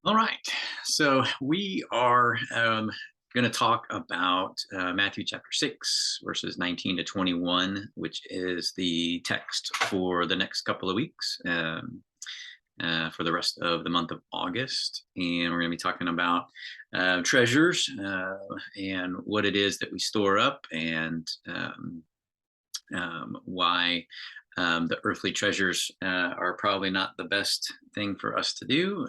All right. So we are going to talk about Matthew chapter 6, verses 19 to 21, which is the text for the next couple of weeks for the rest of the month of August. And we're going to be talking about treasures and what it is that we store up and why the earthly treasures are probably not the best thing for us to do,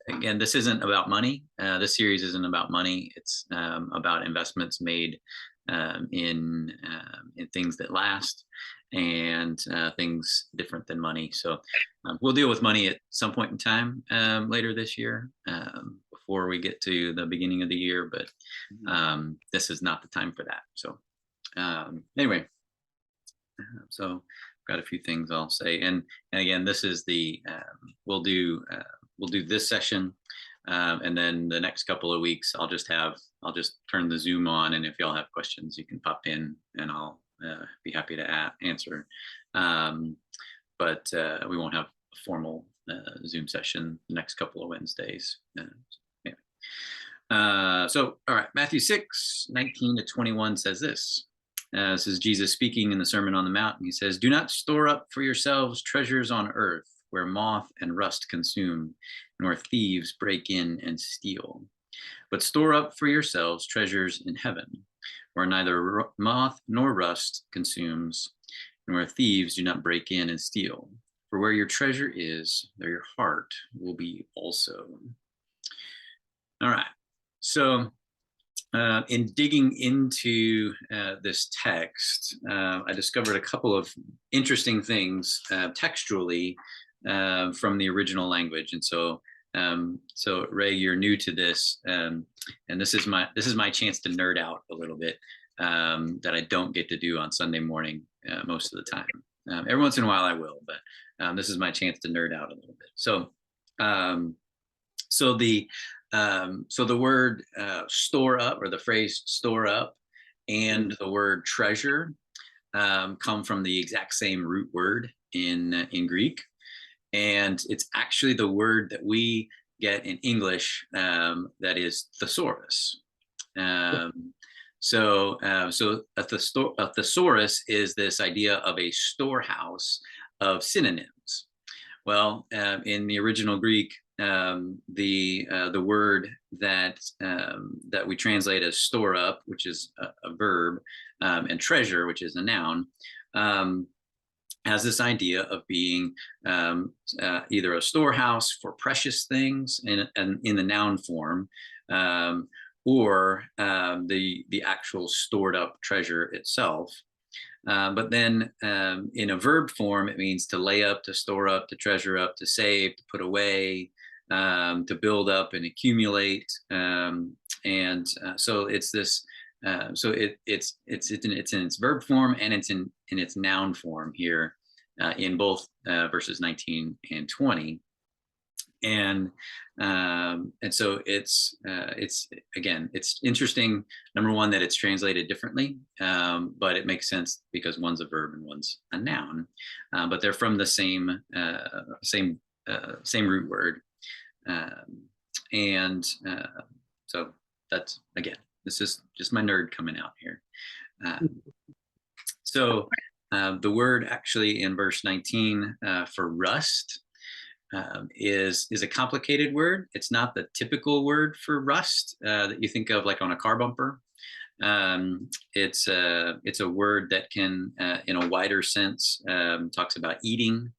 again, this isn't about money. This series isn't about money. It's about investments made in things that last and things different than money. So we'll deal with money at some point in time later this year before we get to the beginning of the year, but this is not the time for that. So anyway, so I've got a few things I'll say, and again, this is the we'll do this session, and then the next couple of weeks I'll just turn the Zoom on, and if y'all have questions, you can pop in, and I'll be happy to answer. But we won't have a formal Zoom session the next couple of Wednesdays. So, all right, Matthew 6, 19 to 21 says this. This is Jesus speaking in the Sermon on the Mount. He says, "Do not store up for yourselves treasures on earth, where moth and rust consume, and where thieves break in and steal. But store up for yourselves treasures in heaven, where neither moth nor rust consumes, and where thieves do not break in and steal. For where your treasure is, there your heart will be also." All right. So in digging into this text, I discovered a couple of interesting things textually from the original language. And so, Ray, you're new to this, and this is my chance to nerd out a little bit that I don't get to do on Sunday morning most of the time. Every once in a while I will, but this is my chance to nerd out a little bit. So the word store up, or the phrase store up, and the word treasure come from the exact same root word in Greek. And it's actually the word that we get in English that is thesaurus. So a thesaurus is this idea of a storehouse of synonyms. Well, in the original Greek, the word that we translate as store up, which is a verb, and treasure, which is a noun, has this idea of being either a storehouse for precious things in the noun form, or the actual stored up treasure itself. But then in a verb form, it means to lay up, to store up, to treasure up, to save, to put away, to build up and accumulate. So it's this. So it's in its verb form, and it's in its noun form here in both verses 19 and 20. And so it's again, it's interesting, number one, that it's translated differently, but it makes sense because one's a verb and one's a noun, but they're from the same root word. So that's, again, this is just my nerd coming out here. So the word actually in verse 19 for rust is a complicated word. It's not the typical word for rust that you think of like on a car bumper. It's a word that can, in a wider sense, talks about eating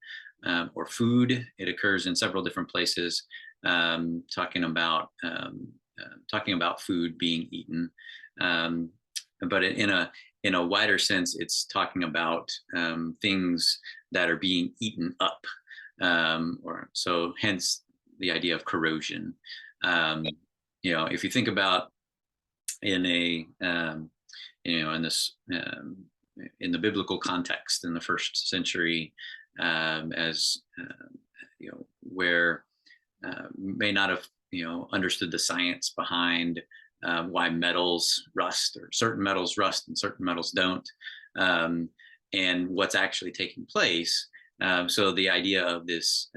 or food. It occurs in several different places, talking about food being eaten. But in a wider sense, it's talking about things that are being eaten up. Or so hence the idea of corrosion. If you think about in the biblical context in the first century, as where may not have understood the science behind why metals rust, or certain metals rust and certain metals don't, and what's actually taking place. So the idea of this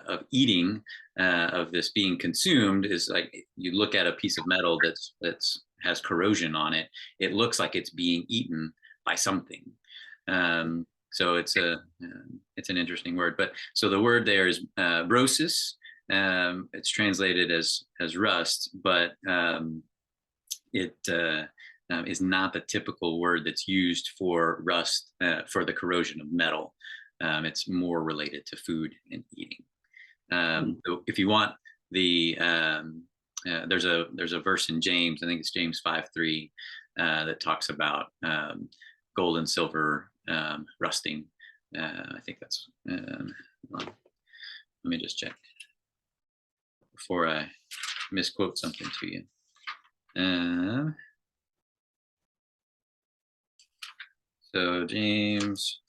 of eating, of this being consumed, is like you look at a piece of metal that's has corrosion on it. It looks like it's being eaten by something. So it's an interesting word. But so the word there is brosis. It's translated as rust, but it is not the typical word that's used for rust, for the corrosion of metal. It's more related to food and eating. So if you want the there's a verse in James, I think it's James 5:3, that talks about gold and silver rusting. I think that's. Let me just check before I misquote something to you. So James,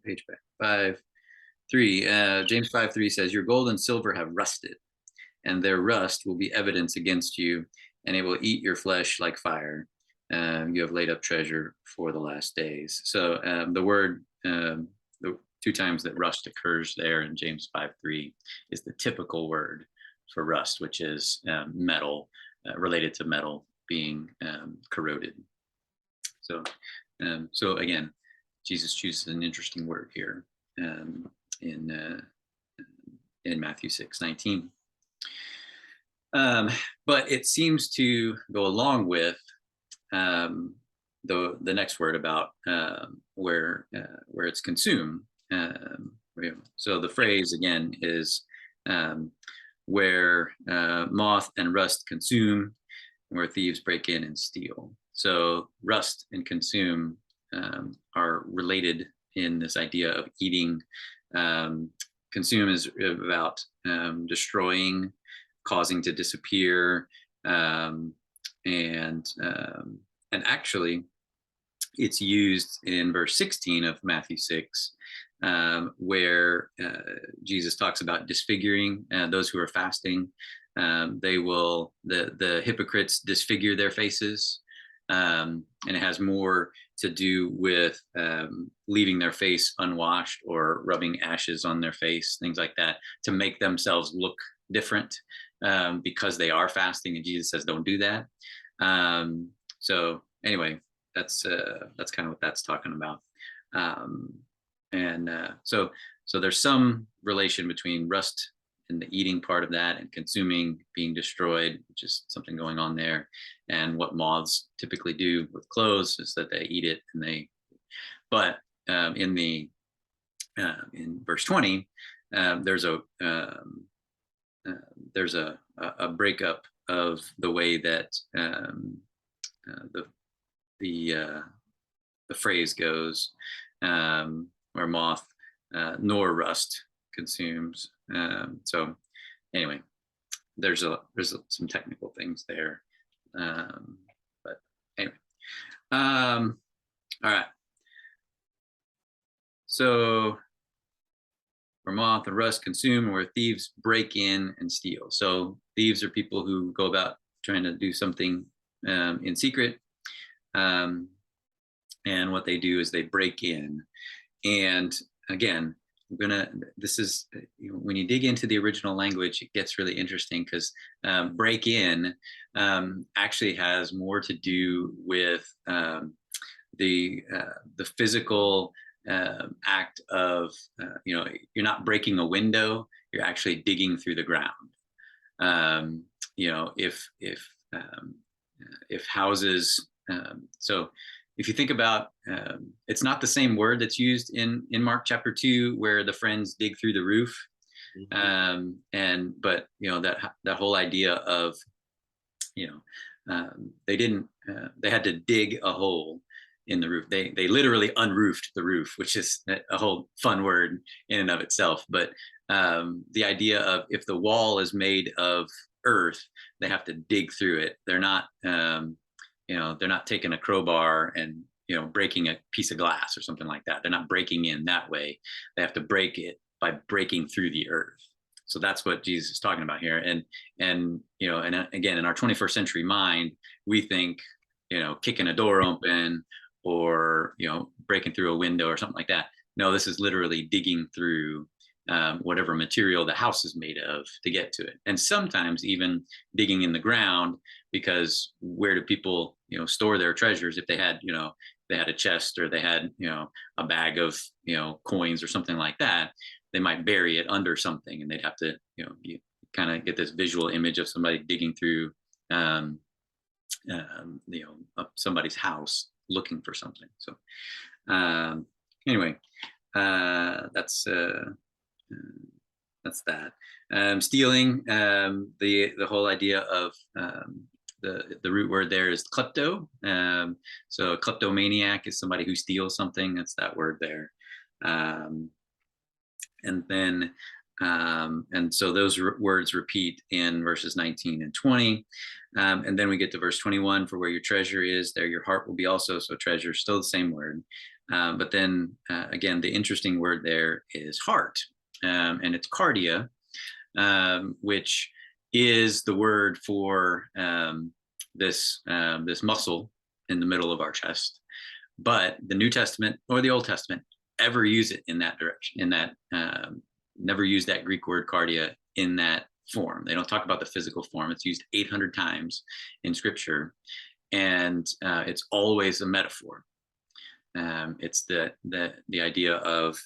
page back 5:3. James 5:3 says, "Your gold and silver have rusted, and their rust will be evidence against you, and it will eat your flesh like fire. You have laid up treasure for the last days." So the word, the 2 times that rust occurs there in James 5:3 is the typical word for rust, which is metal, related to metal being corroded. So, so again, Jesus chooses an interesting word here in Matthew 6:19. But it seems to go along with the next word about where it's consumed. So the phrase again is where moth and rust consume, where thieves break in and steal. So rust and consume are related in this idea of eating. Consume is about destroying, causing to disappear, and actually it's used in verse 16 of Matthew 6, where Jesus talks about disfiguring those who are fasting. They will, the hypocrites disfigure their faces, and it has more to do with leaving their face unwashed or rubbing ashes on their face, things like that, to make themselves look different, because they are fasting, and Jesus says don't do that. So anyway, that's kind of what that's talking about. So there's some relation between rust and the eating part of that, and consuming, being destroyed, which is something going on there. And what moths typically do with clothes is that they eat it, and but in verse 20, there's a breakup of the way that the phrase goes, where moth nor rust consumes. So anyway, there's some technical things there, but anyway, all right. So where moth and rust consume, where thieves break in and steal. So thieves are people who go about trying to do something in secret, and what they do is they break in. And again, this is, when you dig into the original language, it gets really interesting, because break in actually has more to do with the physical act of, you're not breaking a window, you're actually digging through the ground. If houses, so if you think about, it's not the same word that's used in Mark chapter 2, where the friends dig through the roof. But that whole idea of, they had to dig a hole in the roof. They literally unroofed the roof, which is a whole fun word in and of itself. But the idea of, if the wall is made of earth, they have to dig through it. They're not, they're not taking a crowbar and breaking a piece of glass or something like that. They're not breaking in that way. They have to break it by breaking through the earth. So that's what Jesus is talking about here. And again, in our 21st century mind, we think, kicking a door open or breaking through a window or something like that. No, this is literally digging through whatever material the house is made of to get to it, and sometimes even digging in the ground, because where do people store their treasures? If they had they had a chest, or they had a bag of coins or something like that, they might bury it under something, and they'd have to you kind of get this visual image of somebody digging through up somebody's house looking for something. So anyway, that's that. Stealing, the whole idea of the root word there is klepto. So a kleptomaniac is somebody who steals something. That's that word there. And then and so those words repeat in verses 19 and 20. And then we get to verse 21, for where your treasure is, there your heart will be also. So treasure is still the same word. But then again, the interesting word there is heart. And it's cardia, which is the word for this muscle in the middle of our chest. But the New Testament or the Old Testament ever use it in that direction, never use that Greek word cardia in that form. They don't talk about the physical form. It's used 800 times in Scripture, and it's always a metaphor. It's the idea of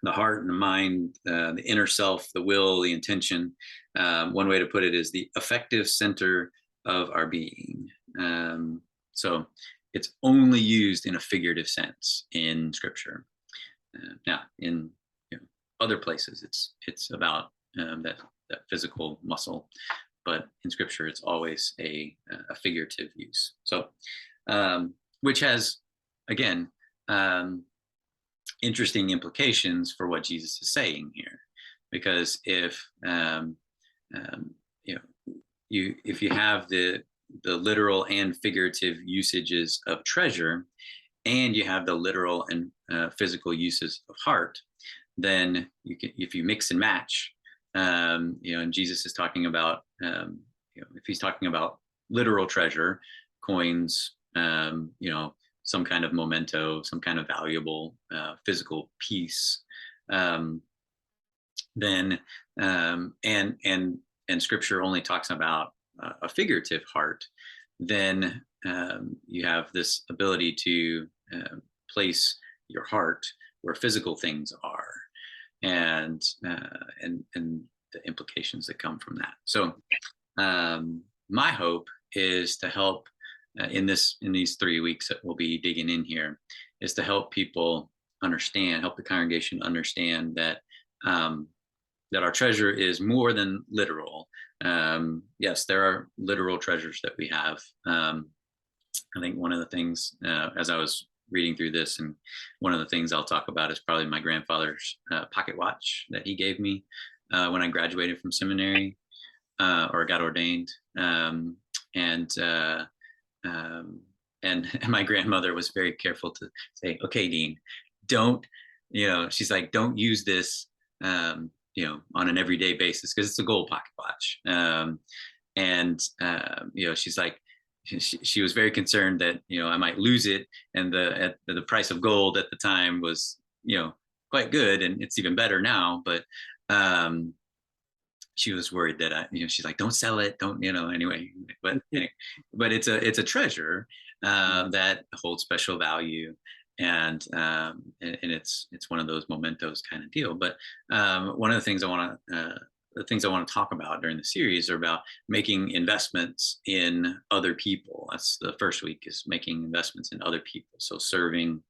the heart and the mind, the inner self, the will, the intention. One way to put it is the affective center of our being. So it's only used in a figurative sense in Scripture. Now, in other places, it's about that physical muscle, but in Scripture, it's always a figurative use. So, which has, again, interesting implications for what Jesus is saying here, because if if you have the literal and figurative usages of treasure, and you have the literal and physical uses of heart, then you can, if you mix and match, and Jesus is talking about, if he's talking about literal treasure, coins, some kind of memento, some kind of valuable physical piece, then and Scripture only talks about a figurative heart, then you have this ability to place your heart where physical things are, and the implications that come from that. So my hope is to help in these 3 weeks that we'll be digging in here, is to help people understand, help the congregation understand that that our treasure is more than literal. Yes, there are literal treasures that we have. I think one of the things, as I was reading through this, and one of the things I'll talk about is probably my grandfather's pocket watch that he gave me when I graduated from seminary or got ordained. And my grandmother was very careful to say, okay, Dean, don't, she's like, don't use this, on an everyday basis, because it's a gold pocket watch. She's like, she was very concerned that, I might lose it. And the price of gold at the time was, quite good. And it's even better now. But she was worried that she's like, don't sell it. Don't, anyway, but it's a treasure that holds special value. And it's one of those mementos kind of deal. But one of the things I want to talk about during the series are about making investments in other people. That's the first week, is making investments in other people. So serving,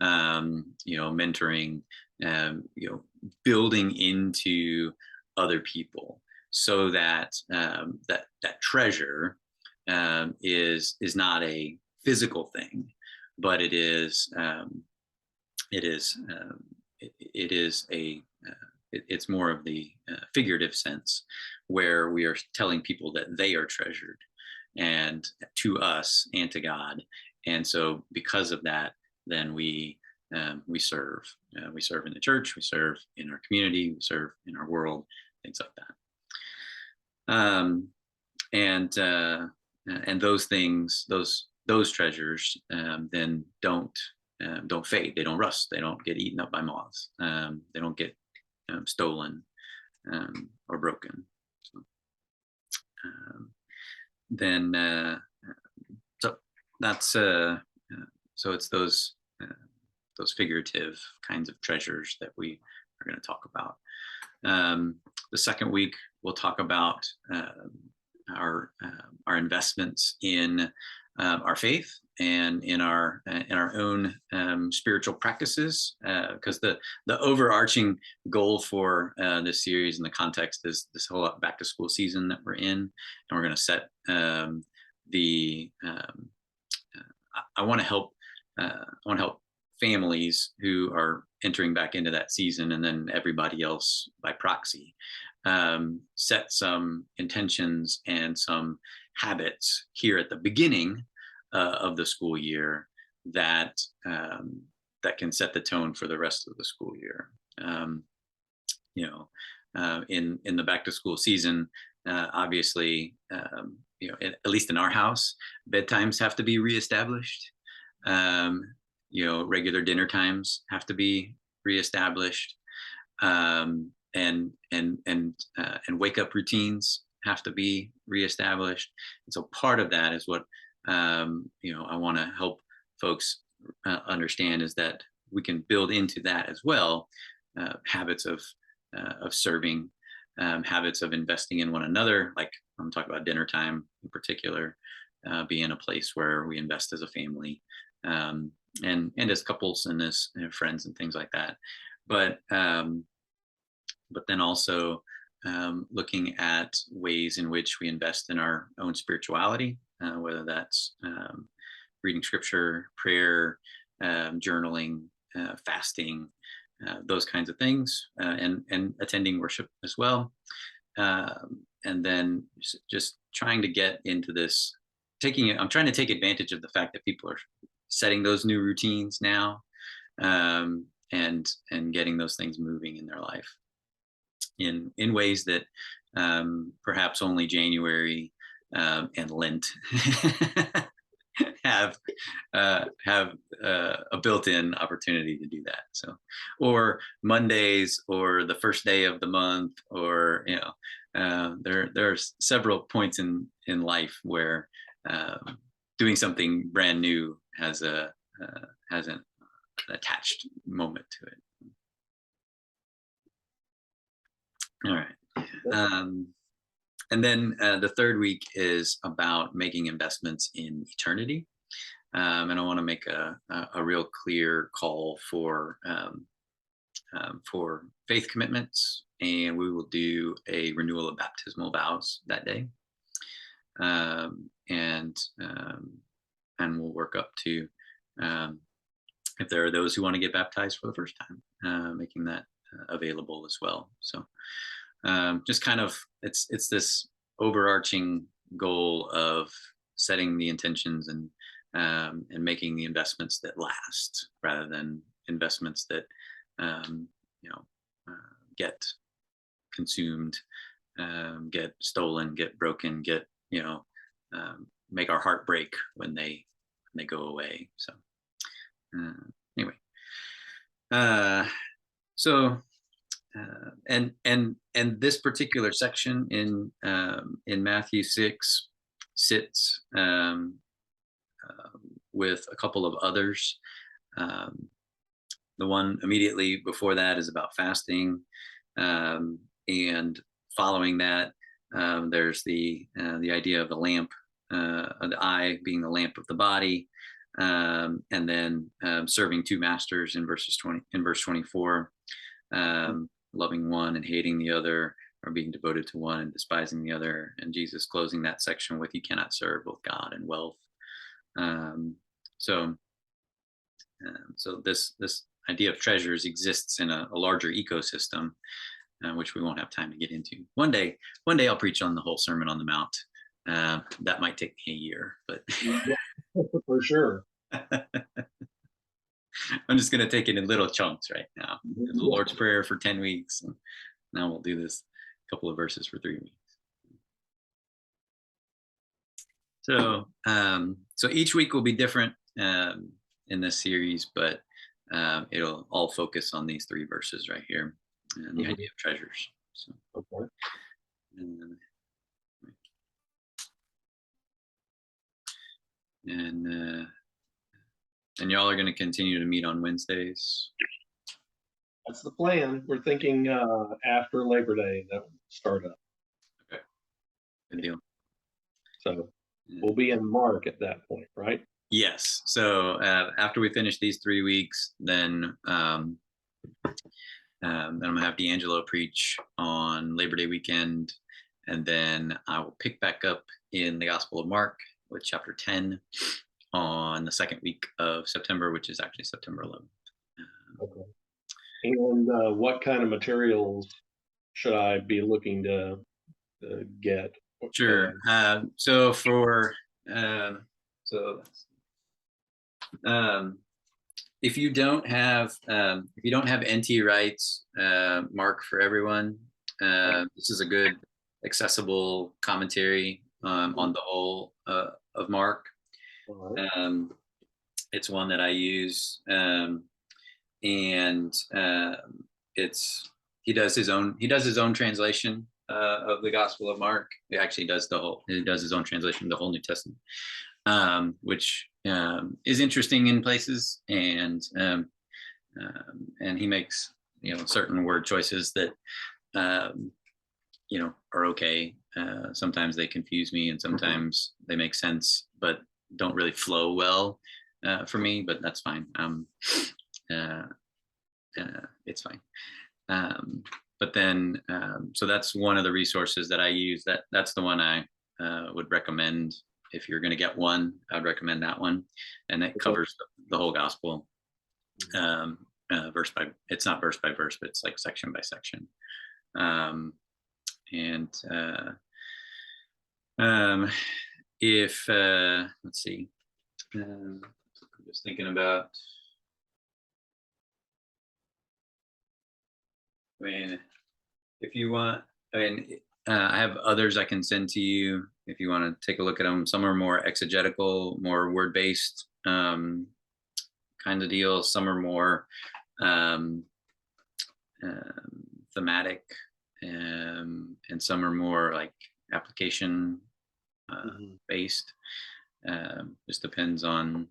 mentoring, building into other people, so that that treasure is not a physical thing, but it's more of the figurative sense, where we are telling people that they are treasured, and to us and to God. And so because of that, then we serve. We serve in the church, we serve in our community, we serve in our world, things like that. And those things, those those treasures then don't fade. They don't rust. They don't get eaten up by moths. They don't get stolen or broken. So, then so that's so it's those figurative kinds of treasures that we are going to talk about. The second week we'll talk about our investments in our faith and in our own spiritual practices, because the overarching goal for this series in the context is this whole back to school season that we're in, and we're going to set I want to help families who are entering back into that season, and then everybody else by proxy, set some intentions and some habits here at the beginning of the school year that can set the tone for the rest of the school year. In the back to school season, obviously, at least in our house, bedtimes have to be reestablished. Regular dinner times have to be reestablished, and wake up routines have to be reestablished. And so part of that is what I want to help folks understand, is that we can build into that as well habits of serving, habits of investing in one another. Like I'm talking about dinner time in particular, being a place where we invest as a family, and as couples and as friends and things like that. But then also looking at ways in which we invest in our own spirituality, whether that's reading scripture, prayer, journaling, fasting, those kinds of things, and attending worship as well. And then just trying to get into this, I'm trying to take advantage of the fact that people are setting those new routines now, and getting those things moving in their life in ways that perhaps only January and Lent have a built-in opportunity to do that. So, or Mondays, or the first day of the month, or there are several points in life where doing something brand new has an attached moment to it. All right. And then the third week is about making investments in eternity. And I want to make a real clear call for faith commitments, and we will do a renewal of baptismal vows that day. And we'll work up to, if there are those who want to get baptized for the first time, making that available as well. So just kind of, it's this overarching goal of setting the intentions and making the investments that last, rather than investments that get consumed, get stolen, get broken, get make our heart break when they go away. So anyway, and this particular section in Matthew 6 sits with a couple of others. The one immediately before that is about fasting, and following that, there's the idea of the lamp, of the eye being the lamp of the body, and then serving two masters in verse 24. Loving one and hating the other, or being devoted to one and despising the other. And Jesus closing that section with, you cannot serve both God and wealth. So this idea of treasures exists in a larger ecosystem, which we won't have time to get into. One day I'll preach on the whole Sermon on the Mount. That might take me a year, but for sure. I'm just going to take it in little chunks right now. The Lord's Prayer for 10 weeks. And now we'll do this couple of verses for 3 weeks. So each week will be different in this series, but it'll all focus on these 3 verses right here and the idea of treasures. So, Okay. and, and y'all are going to continue to meet on Wednesdays. That's the plan. We're thinking after Labor Day that will start up. Okay. Good deal. So we'll be in Mark at that point, right? Yes. So after we finish these 3 weeks, then I'm gonna have D'Angelo preach on Labor Day weekend, and then I will pick back up in the Gospel of Mark with chapter 10 on the 2nd week of September, which is actually September 11th. Okay. And what kind of materials should I be looking to get? Sure. So for if you don't have NT Wright's Mark for Everyone, this is a good accessible commentary on the whole of Mark. Right. It's one that I use, and it's he does his own translation of the Gospel of Mark. He actually does his own translation of the whole New Testament, which is interesting in places, and he makes certain word choices that are okay. Sometimes they confuse me, and sometimes they make sense, but don't really flow well for me. But that's fine. It's fine. But then, so that's one of the resources that I use. That's the one I would recommend. If you're going to get one, I'd recommend that one, and it covers the whole gospel, it's not verse by verse, but it's like section by section. If let's see, I'm just thinking about. I mean, if you want, I have others I can send to you if you want to take a look at them. Some are more exegetical, more word-based kind of deals. Some are more thematic, and some are more like application based. Just depends on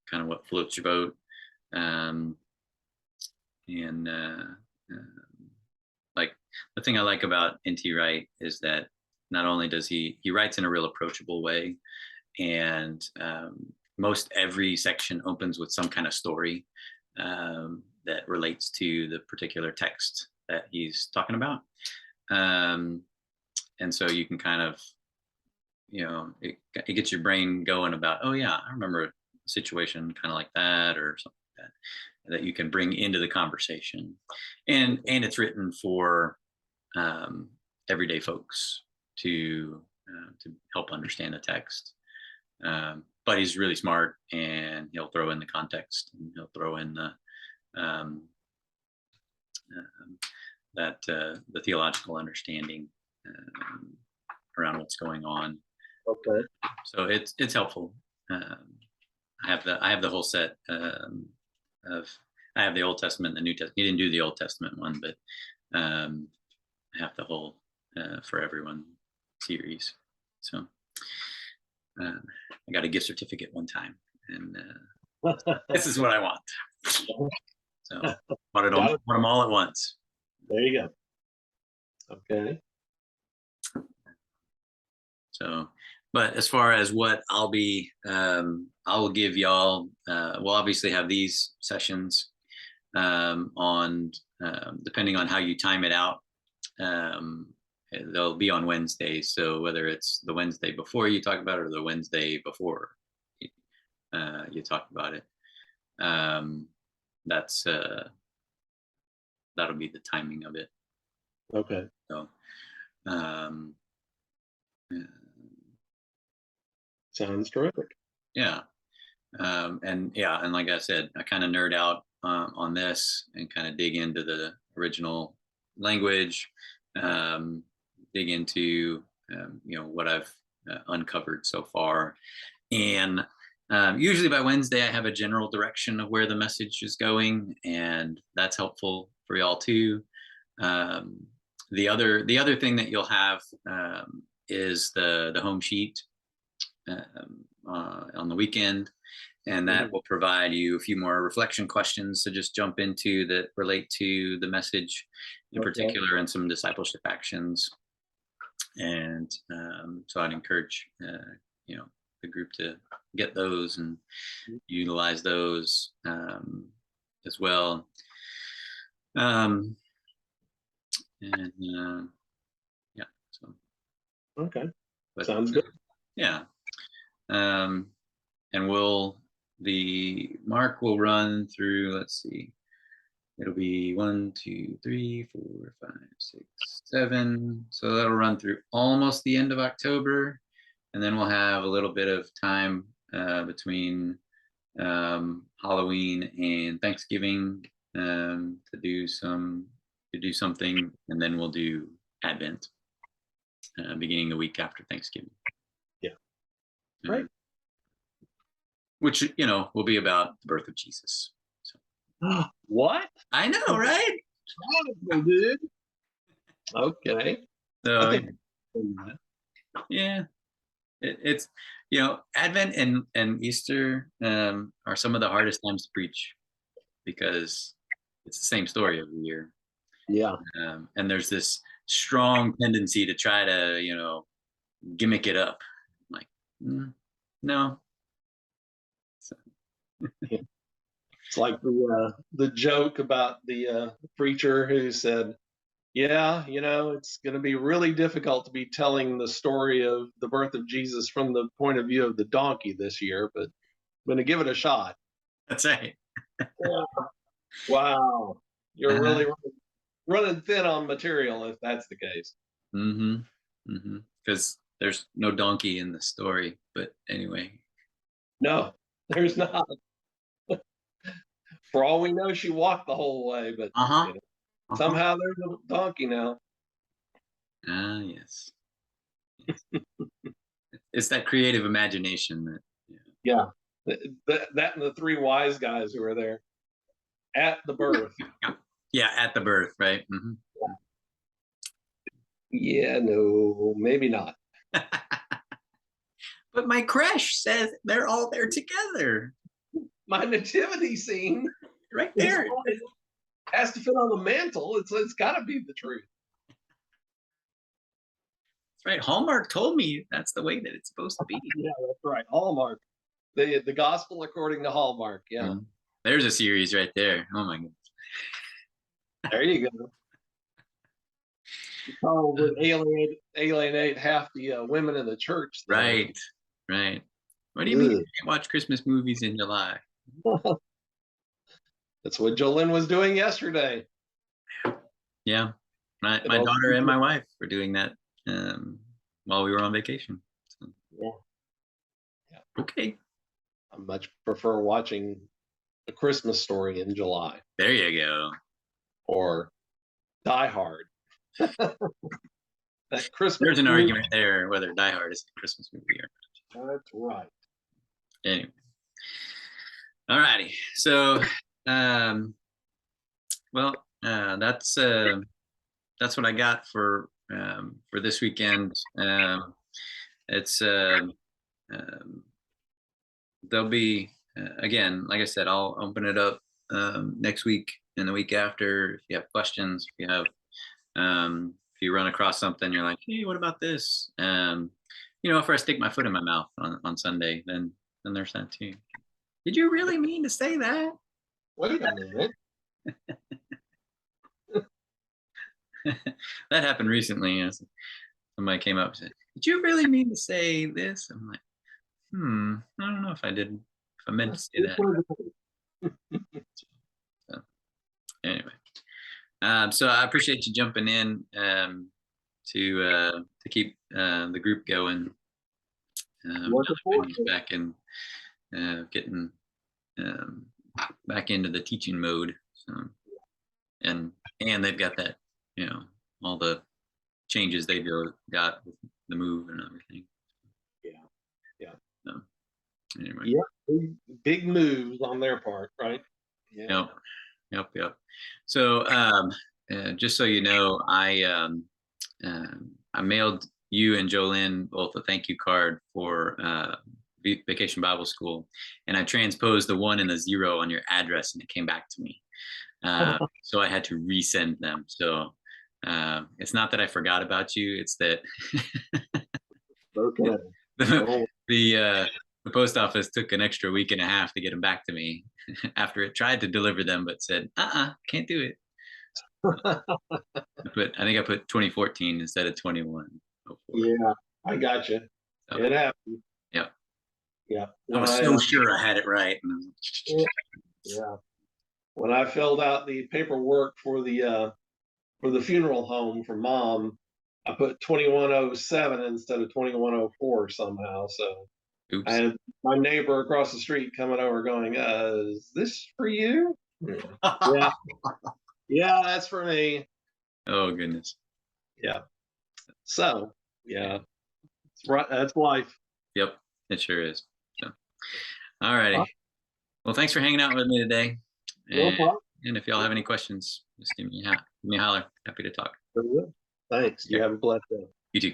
kind of what floats your boat. Like the thing I like about N.T. Wright is that not only does he writes in a real approachable way, and most every section opens with some kind of story that relates to the particular text that he's talking about, and so you can kind of it gets your brain going about, oh yeah, I remember a situation kind of like that or something like that you can bring into the conversation, and it's written for everyday folks to help understand the text. But he's really smart, and he'll throw in the context, and he'll throw in the the theological understanding around what's going on. Okay. So it's helpful. I have the whole set I have the Old Testament and the New Testament. He didn't do the Old Testament one, but I have the whole For Everyone series. So I got a gift certificate one time, and this is what I want. So bought them all at once. There you go. Okay. So, but as far as what I'll give y'all, we'll obviously have these sessions on, depending on how you time it out, they'll be on Wednesdays. So whether it's the Wednesday before you talk about it or the Wednesday before you talk about it, that'll be the timing of it. Okay. So, sounds terrific. Yeah. And like I said, I kind of nerd out on this and kind of dig into the original language, dig into what I've uncovered so far. And usually by Wednesday, I have a general direction of where the message is going, and that's helpful for y'all too. The other thing that you'll have is the home sheet on the weekend, and that will provide you a few more reflection questions to just jump into that relate to the message in particular, and some discipleship actions. And so I'd encourage the group to get those and utilize those as well. Yeah, so Okay, but, sounds good. Yeah. And Mark will run through, let's see, it'll be 1, 2, 3, 4, 5, 6, 7. So that'll run through almost the end of October. And then we'll have a little bit of time between Halloween and Thanksgiving to do something, and then we'll do Advent beginning the week after Thanksgiving. Yeah. Right. Which will be about the birth of Jesus. So. What? I know, right? Dude. Okay. So yeah, it's Advent and Easter are some of the hardest times to preach, because it's the same story every year. Yeah. And there's this strong tendency to try to gimmick it up. Like, no. So. It's like the joke about the preacher who said, yeah, it's going to be really difficult to be telling the story of the birth of Jesus from the point of view of the donkey this year, but I'm going to give it a shot. That's right. Yeah. Wow. You're really running thin on material if that's the case. Because there's no donkey in the story, but anyway. No, there's not. For all we know, she walked the whole way, but somehow there's a donkey now. Yes. It's that creative imagination that. Yeah, that and the 3 wise guys who were there at the birth. Yeah, at the birth, right? Yeah, no, maybe not. But my creche says they're all there together. My nativity scene, right there, has to fit on the mantle. It's got to be the truth. That's right. Hallmark told me that's the way that it's supposed to be. Yeah, that's right. Hallmark, the gospel according to Hallmark. Yeah, there's a series right there. Oh my goodness. There you go. You probably alienate half the women in the church. Though. Right. What do you mean you can't watch Christmas movies in July? That's what Jolene was doing yesterday. Yeah, my daughter and my wife were doing that while we were on vacation. So. Yeah. Okay. I much prefer watching A Christmas Story in July. There you go. Or Die Hard. That Christmas. There's an argument there whether Die Hard is a Christmas movie or not. That's right. Anyway. All righty. So, that's what I got for this weekend. It's there'll be again, like I said, I'll open it up next week and the week after. If you have questions, if you run across something, you're like, hey, what about this? If I stick my foot in my mouth on Sunday, then there's that too. Did you really mean to say that? Wait a minute. That happened recently. Somebody came up and said, did you really mean to say this? I'm like, I don't know if I did, if I meant to say that. So, anyway, so I appreciate you jumping in to keep the group going. Back in getting back into the teaching mode. So, and they've got that, all the changes they've got with the move and everything. Yeah. So, anyway. Yeah. Big moves on their part, right? Yeah. Yep. So, just so you know, I mailed you and Jolynn both a thank you card for Vacation Bible School, and I transposed the 1 and the 0 on your address, and it came back to me. So I had to resend them. So it's not that I forgot about you; it's that Okay. the Oh, the post office took an extra week and a half to get them back to me after it tried to deliver them, but said, can't do it. I think I put 2014 instead of 21. yeah, I got you. So, It happened. yeah. Yeah. I When was I so sure I had it right. yeah, when I filled out the paperwork for the funeral home for mom, I put 2107 instead of 2104 somehow. So I Oops. had my neighbor across the street coming over going, is this for you? Yeah, yeah, that's for me. Oh, goodness. Yeah. So yeah, it's right. That's life. Yep, it sure is. So, all righty. Well, thanks for hanging out with me today. No And, problem. and if y'all have any questions, just give me a holler. Happy to talk. Thanks. You Okay. have a blessed day. You too.